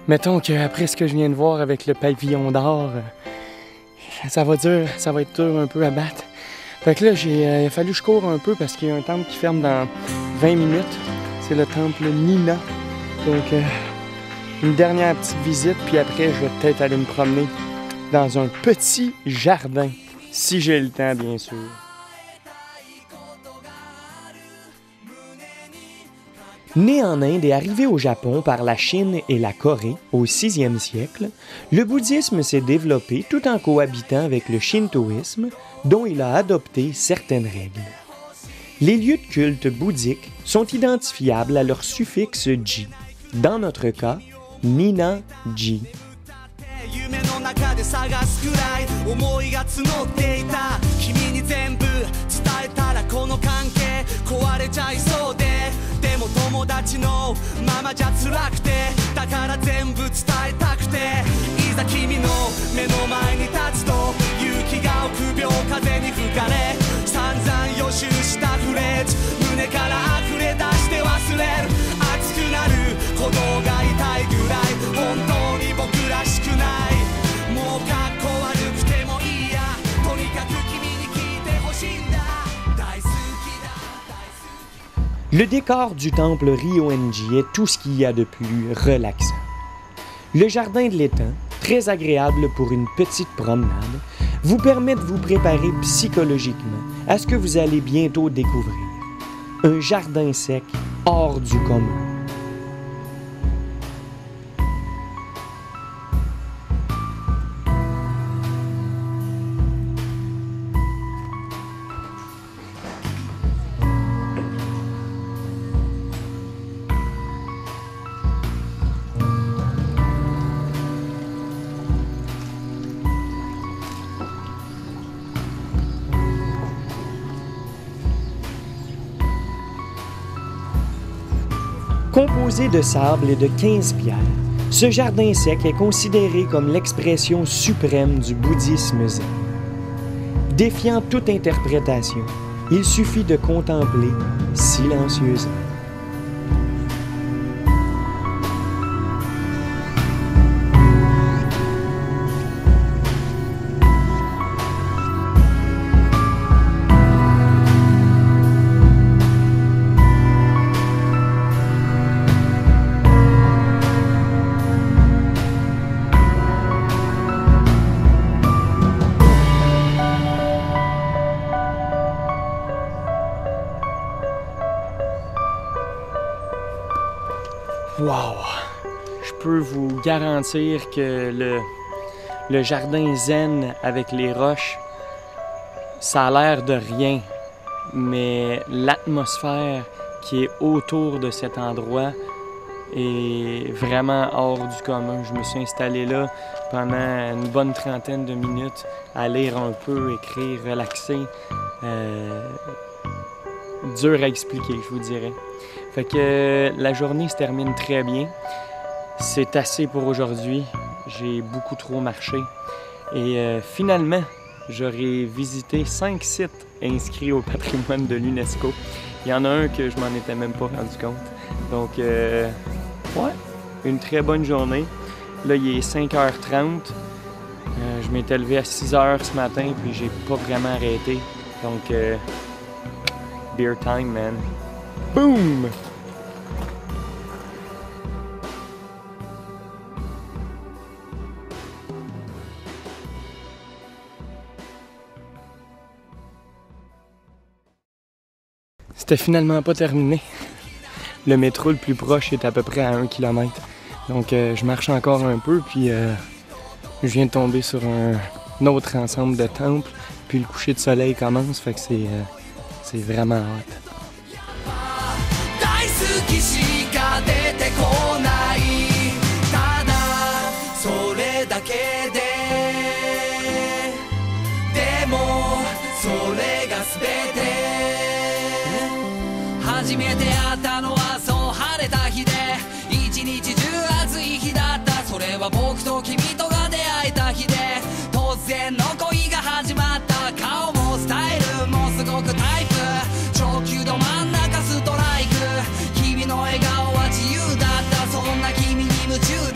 Mettons qu'après ce que je viens de voir avec le pavillon d'or, ça va être dur un peu à battre. Fait que là, il a fallu que je cours un peu parce qu'il y a un temple qui ferme dans 20 minutes. C'est le temple Nina. Donc, une dernière petite visite, puis après, je vais peut-être aller me promener dans un petit jardin, si j'ai le temps, bien sûr. Né en Inde et arrivé au Japon par la Chine et la Corée au 6e siècle, le bouddhisme s'est développé tout en cohabitant avec le shintoïsme, dont il a adopté certaines règles. Les lieux de culte bouddhiques sont identifiables à leur suffixe ji. Dans notre cas, Nina-ji. Le décor du temple Ryoenji est tout ce qu'il y a de plus relaxant. Le jardin de l'étang, très agréable pour une petite promenade, vous permet de vous préparer psychologiquement à ce que vous allez bientôt découvrir. Un jardin sec hors du commun. Composé de sable et de 15 pierres, ce jardin sec est considéré comme l'expression suprême du bouddhisme zen. Défiant toute interprétation, il suffit de contempler silencieusement. Wow! Je peux vous garantir que le jardin zen avec les roches, ça a l'air de rien, mais l'atmosphère qui est autour de cet endroit est vraiment hors du commun. Je me suis installé là pendant une bonne trentaine de minutes à lire un peu, écrire, relaxer. Dur à expliquer, je vous dirais. Fait que la journée se termine très bien. C'est assez pour aujourd'hui. J'ai beaucoup trop marché. Et finalement, j'aurai visité 5 sites inscrits au patrimoine de l'UNESCO. Il y en a un que je m'en étais même pas rendu compte. Donc, ouais, une très bonne journée. Là, il est 5h30. Je m'étais levé à 6h ce matin, puis j'ai pas vraiment arrêté. Donc, beer time, man. Boom! C'était finalement pas terminé. Le métro le plus proche est à peu près à 1 km. Donc je marche encore un peu, puis je viens de tomber sur un autre ensemble de temples. Puis le coucher de soleil commence, fait que c'est vraiment hot. Dream